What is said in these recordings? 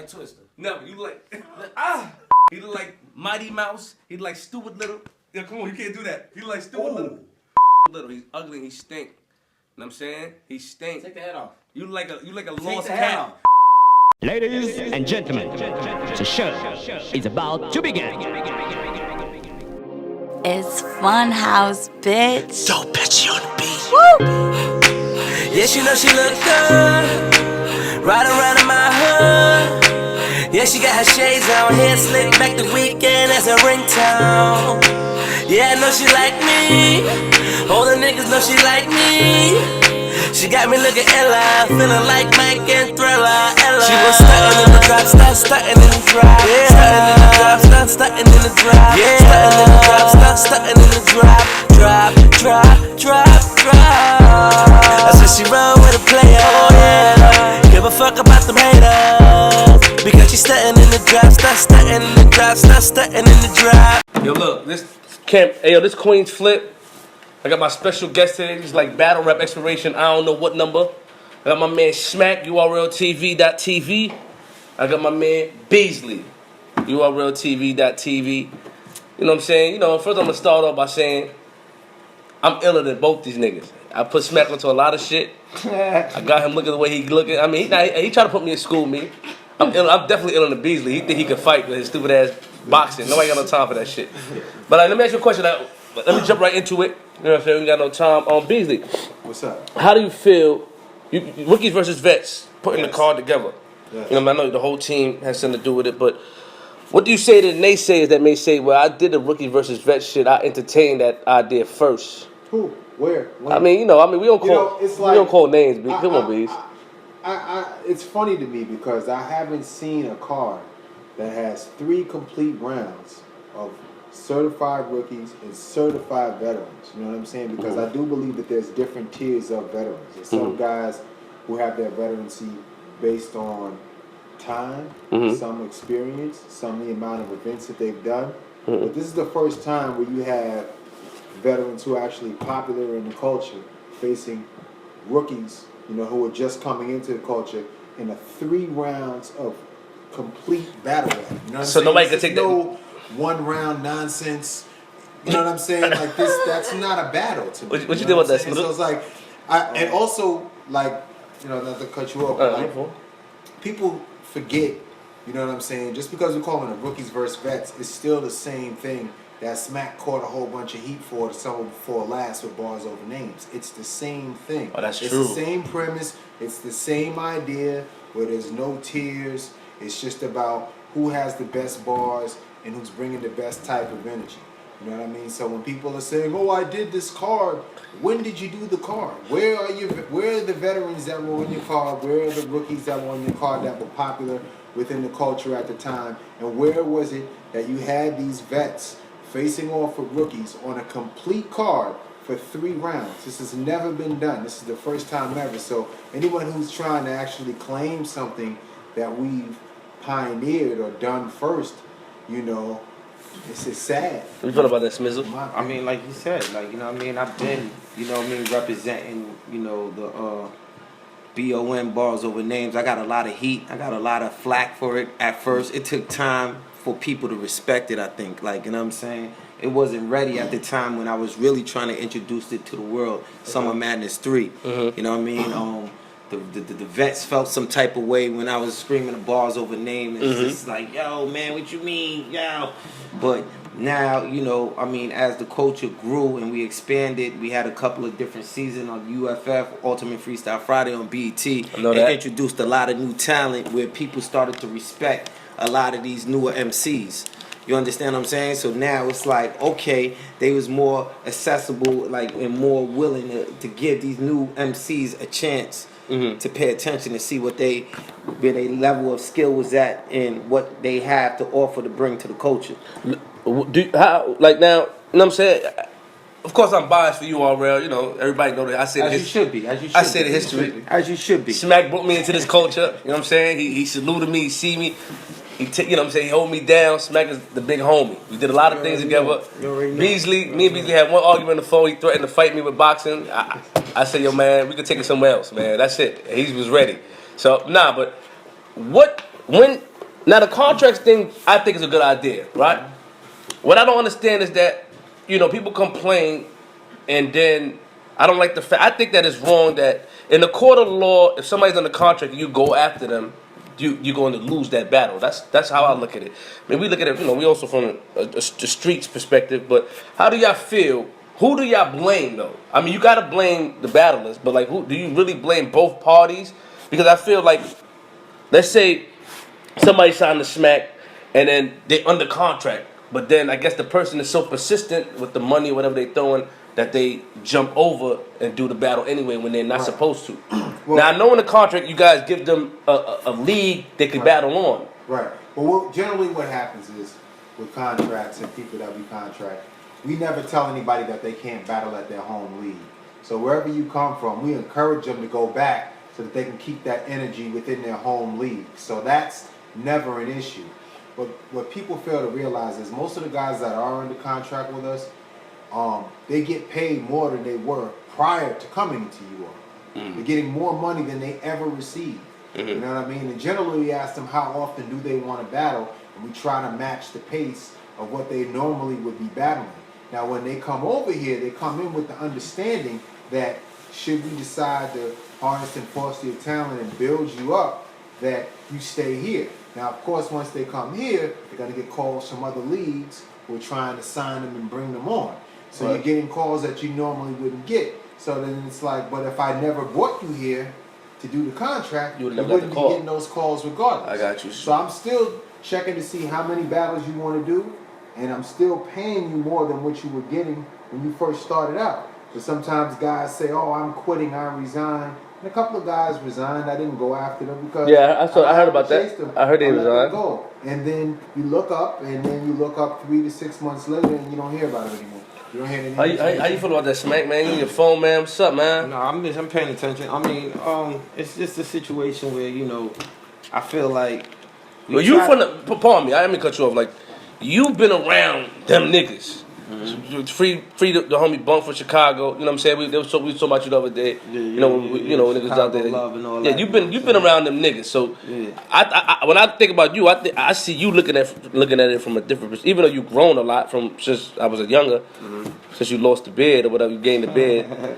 like Twister. Never. You look like He look like Mighty Mouse. He look like Stupid Little. Yeah, come on, you can't do that. He look like Stupid Little. He's ugly and he stink. You know what I'm saying? He stink. Take the head off. You like a Take lost the head cat. off. Ladies and gentlemen, the show is about to begin. It's Funhouse, bitch. Dope bitch on the beat. Woo! Yeah, she know she look good. Riding around in my hood. Yeah, she got her shades on, hair slick back the weekend as a ringtone. Yeah, I know she like me. All the niggas know she like me. She got me looking Ella, feeling like Mike and Thriller. Ella. She was stuntin' in the drop, stuntin' in the drop. Yeah. Stuntin' in the drop, stuntin' in the drop. Yeah. Stuntin' in the drop, stuntin' in the drop. Drop, drop, drop, drop. I said she run with a player. Oh yeah. Give a fuck about them haters. Because she stuntin' in the drop, stuntin' in the drop, stuntin' in the drop. Yo, look, this camp. Hey, yo, this QUEENZFLIP. I got my special guest today. He's like battle rap expiration. I don't know what number. I got my man Smack, URLTV.tv. I got my man Beasley, URLTV.tv. You know what I'm saying? You know, first I'm gonna start off by saying I'm iller than both these niggas. I put Smack onto a lot of shit. I got him looking the way he looking. I mean, he tried to put me in school, me. I'm definitely iller than Beasley. He think he can fight with his stupid ass boxing. Nobody got no time for that shit. But let me ask you a question. Let me jump right into it. You know what I'm saying? We got no time. Beasley. What's up? How do you feel, rookies versus vets, putting the card together? Yes. You know, I know the whole team has something to do with it, but what do you say to the naysayers that may say, well, I did the rookie versus vet shit, I entertained that idea first? Who? Where? When? I mean, we don't call, we don't call names, B. Come on, Bees. It's funny to me because I haven't seen a card that has 3 complete rounds of certified rookies and certified veterans. You know what I'm saying? Because I do believe that there's different tiers of veterans. There's some guys who have their veterancy based on time, some experience, some the amount of events that they've done. But this is the first time where you have veterans who are actually popular in the culture facing rookies, who are just coming into the culture in a 3 rounds of complete battle rap. You know what I'm saying? Nobody can take no 1 round nonsense. You know what I'm saying? Like this, that's not a battle to me. What you think about that? So it's like, and also like, not to cut you off, but like, people forget. You know what I'm saying? Just because we're calling it rookies versus vets, it's still the same thing that Smack caught a whole bunch of heat for the summer before last with bars over names. It's the same thing. Oh, that's true. It's the same premise. It's the same idea where there's no tiers. It's just about who has the best bars and who's bringing the best type of energy. You know what I mean? So when people are saying, "Oh, I did this card," when did you do the card? Where are the veterans that were on your card? Where are the rookies that were on your card that were popular within the culture at the time? And where was it that you had these vets facing off with rookies on a complete card for 3 rounds? This has never been done. This is the first time ever. So anyone who's trying to actually claim something that we've pioneered or done first, it's just sad. What you feel about that, Smizzle? I mean, like you said, I've been, representing, the BON bars over names. I got a lot of heat. I got a lot of flack for it at first. It took time for people to respect it, I think. Like, you know what I'm saying? It wasn't ready at the time when I was really trying to introduce it to the world. Summer Madness 3. You know what I mean? The vets felt some type of way when I was screaming the bars over name. It's just like, yo, man, what you mean? Yo. But now, as the culture grew and we expanded, we had a couple of different seasons on UFF, Ultimate Freestyle Friday on BET. And introduced a lot of new talent where people started to respect a lot of these newer MCs. You understand what I'm saying? So now it's like, okay, they was more accessible, like, and more willing to give these new MCs a chance to pay attention and see where their level of skill was at and what they have to offer to bring to the culture. Now, you know what I'm saying? Of course, I'm biased for URL. Everybody know that. I say as you should be. I say the history. As you should be. Smack brought me into this culture. You know what I'm saying? He saluted me. He see me. He hold me down. Smack is the big homie. We did a lot of things together. Beasley, me and Beasley had one argument on the phone. He threatened to fight me with boxing. I said, yo, man, we could take it somewhere else, man. That's it. He was ready. So, but when Now the contracts thing, I think is a good idea, right? What I don't understand is that, you know, people complain, and then I don't like the fact. I think that it's wrong that in the court of law, if somebody's under contract and you go after them, you're going to lose that battle. That's how I look at it. I mean, we look at it, you know, we also from the streets perspective. But how do y'all feel? Who do y'all blame though? I mean, you gotta blame the battlers, but like, who do you really blame? Both parties? Because I feel like, let's say somebody signed the smack and then they under contract, but then I guess the person is so persistent with the money or whatever they throwing that they jump over and do the battle anyway when they're not supposed to. Well, now I know in the contract you guys give them a league they can battle on. Right. Well, generally what happens is with contracts and people that we contract, we never tell anybody that they can't battle at their home league. So wherever you come from, we encourage them to go back so that they can keep that energy within their home league. So that's never an issue. But what people fail to realize is most of the guys that are under contract with us, they get paid more than they were prior to coming to you all. They're getting more money than they ever received. You know what I mean? And generally we ask them how often do they want to battle, and we try to match the pace of what they normally would be battling. Now when they come over here, they come in with the understanding that should we decide to harness and foster your talent and build you up, that you stay here. Now of course once they come here, they're going to get calls from other leagues who are trying to sign them and bring them on. So you're getting calls that you normally wouldn't get. So then it's like, but if I never brought you here to do the contract, you wouldn't be getting those calls regardless. I got you. So I'm still checking to see how many battles you want to do, and I'm still paying you more than what you were getting when you first started out. But sometimes guys say, oh, I'm quitting, I resign. And a couple of guys resigned. I didn't go after them because I heard about that. I heard they resigned. Go. And then you look up, and then you look up 3 to 6 months later, and you don't hear about it anymore. You don't hear anything. How you feel about that smack, man? You on your phone, man? What's up, man? No, I'm paying attention. I mean, it's just a situation where, you know, I feel like. Well, you from the, pardon me, I didn't mean to cut you off. Like, you've been around them niggas. Free the homie Bunk from Chicago. You know what I'm saying? We talking about you the other day. Niggas out there. Yeah, you've been around them niggas. So I when I think about you, I see you looking at it from a different perspective. Even though you've grown a lot from since I was younger, since you lost the beard or whatever, you gained the beard.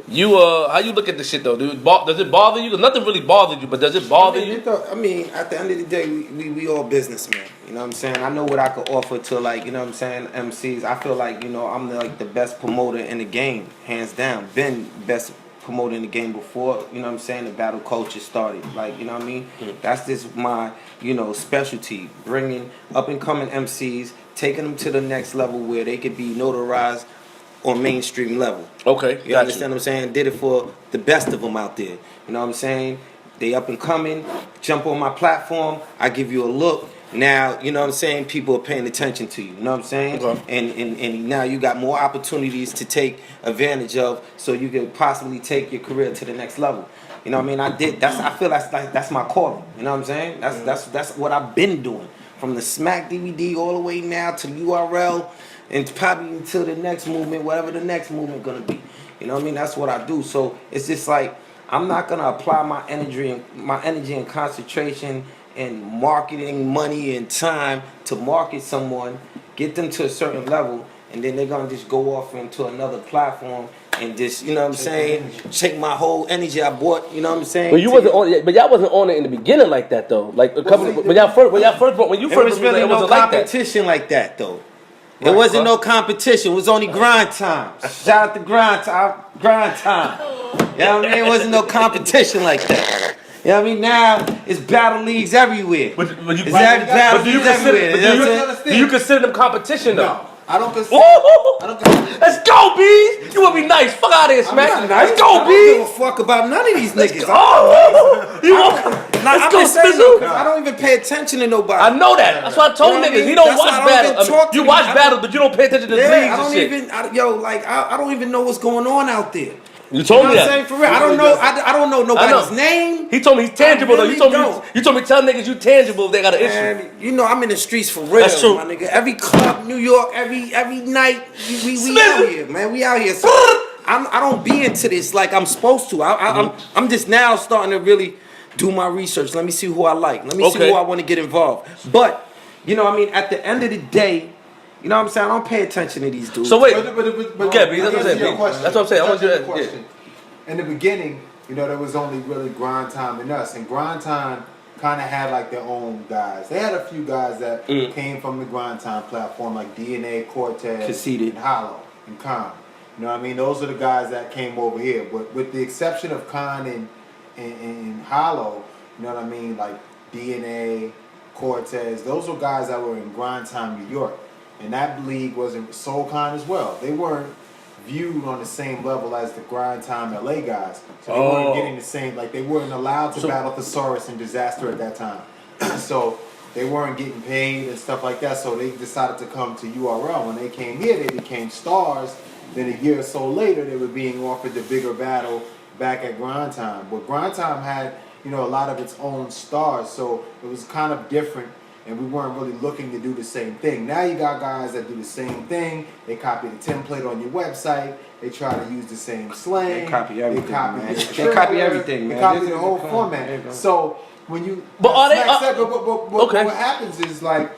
You how you look at this shit though? Does it bother you? Because nothing really bothered you, but does it bother you? I mean, at the end of the day, we all businessmen. You know what I'm saying? I know what I could offer to, like, you know what I'm saying, MCs. I feel like, you know, I'm the best promoter in the game, hands down. Been best promoter in the game before, you know what I'm saying, the battle culture started. Like, you know what I mean? That's just my, you know, specialty. Bringing up and coming MCs, taking them to the next level where they could be notarized on mainstream level. Okay, you understand what I'm saying? Did it for the best of them out there. You know what I'm saying? They up and coming, jump on my platform, I give you a look. Now, you know what I'm saying, people are paying attention to you. You know what I'm saying? Okay. And now you got more opportunities to take advantage of, so you can possibly take your career to the next level. You know what I mean? I feel that's my calling. You know what I'm saying? That's what I've been doing. From the Smack DVD all the way now to URL, and probably until the next movement, whatever the next movement gonna be. You know what I mean? That's what I do. So it's just like, I'm not gonna apply my energy and concentration and marketing money and time to market someone, get them to a certain level, and then they're gonna just go off into another platform and just, you know what I'm saying, take my whole energy I bought, you know what I'm saying? But you wasn't on it, but y'all wasn't on it in the beginning like that though. Like a couple, when you first it was really no competition like that though. It wasn't no competition. It was only grind time. Shout out to grind time. Grind time. You know what I mean? It wasn't no competition like that. You know what I mean? Now it's battle leagues everywhere. But do you consider them competition though? No, I don't consider. Let's go, Bees. You wanna be nice? Fuck out of here, Smack. Let's go, Bees. I don't give a fuck about none of these niggas. Let's go, Spizzle. I don't even pay attention to nobody. I know that. That's why I told niggas he don't watch battles. You watch battles, but you don't pay attention to the leagues and shit. I don't even know what's going on out there. You told me that. I'm saying, for real. I don't know nobody's name. He told me he's tangible though. You told me tell niggas you tangible if they got an issue. You know I'm in the streets for real. That's true. My nigga. Every club, New York, every night, we out here, man. We out here. So I don't be into this like I'm supposed to. I'm just now starting to really do my research. Let me see who I like. Let me see who I want to get involved. But, you know what I mean, at the end of the day, you know what I'm saying? I don't pay attention to these dudes. So wait, but Gabby, that's what I'm saying. That's what I'm saying. I want you to question. In the beginning, you know, there was only really Grind Time and us, and Grind Time kind of had like their own guys. They had a few guys that came from the Grind Time platform, like DNA, Cortez, Conceited, and Hollow, and Khan. You know what I mean? Those are the guys that came over here. But with the exception of Khan and Hollow, you know what I mean? Like DNA, Cortez, those were guys that were in Grind Time, New York. And that league was in SoulCon as well. They weren't viewed on the same level as the Grind Time LA guys. So they weren't getting the same, like they weren't allowed to battle Thesaurus and Disaster at that time. So they weren't getting paid and stuff like that. So they decided to come to URL. When they came here, they became stars. Then a year or so later, they were being offered the bigger battle back at Grind Time. But Grind Time had, you know, a lot of its own stars. So it was kind of different. And we weren't really looking to do the same thing. Now you got guys that do the same thing. They copy the template on your website. They try to use the same slang. They copy everything. They copy, man. the They copy everything, man. They copy the whole format. So when you, but are they? What happens is like,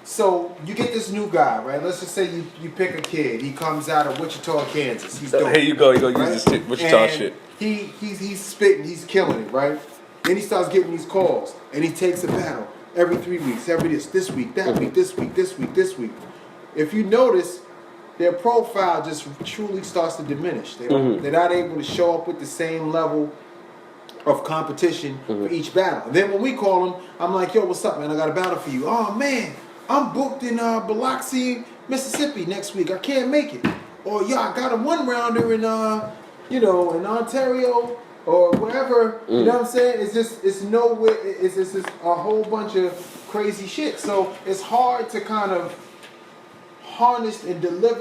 so you get this new guy, right? Let's just say you pick a kid. He comes out of Wichita, Kansas. He's dope. Here you go. You go use this Wichita shit. He's spitting. He's killing it, right? Then he starts getting these calls, and he takes a battle. Every 3 weeks, this week, that week, this week, this week, this week. If you notice, their profile just truly starts to diminish. They're not able to show up with the same level of competition for each battle. And then when we call them, I'm like, yo, what's up, man? I got a battle for you. Oh, man, I'm booked in Biloxi, Mississippi next week. I can't make it. Or, yo, I got a one-rounder in, in Ontario, or wherever, you know what I'm saying? It's nowhere, it's just a whole bunch of crazy shit. So it's hard to kind of harness and deliver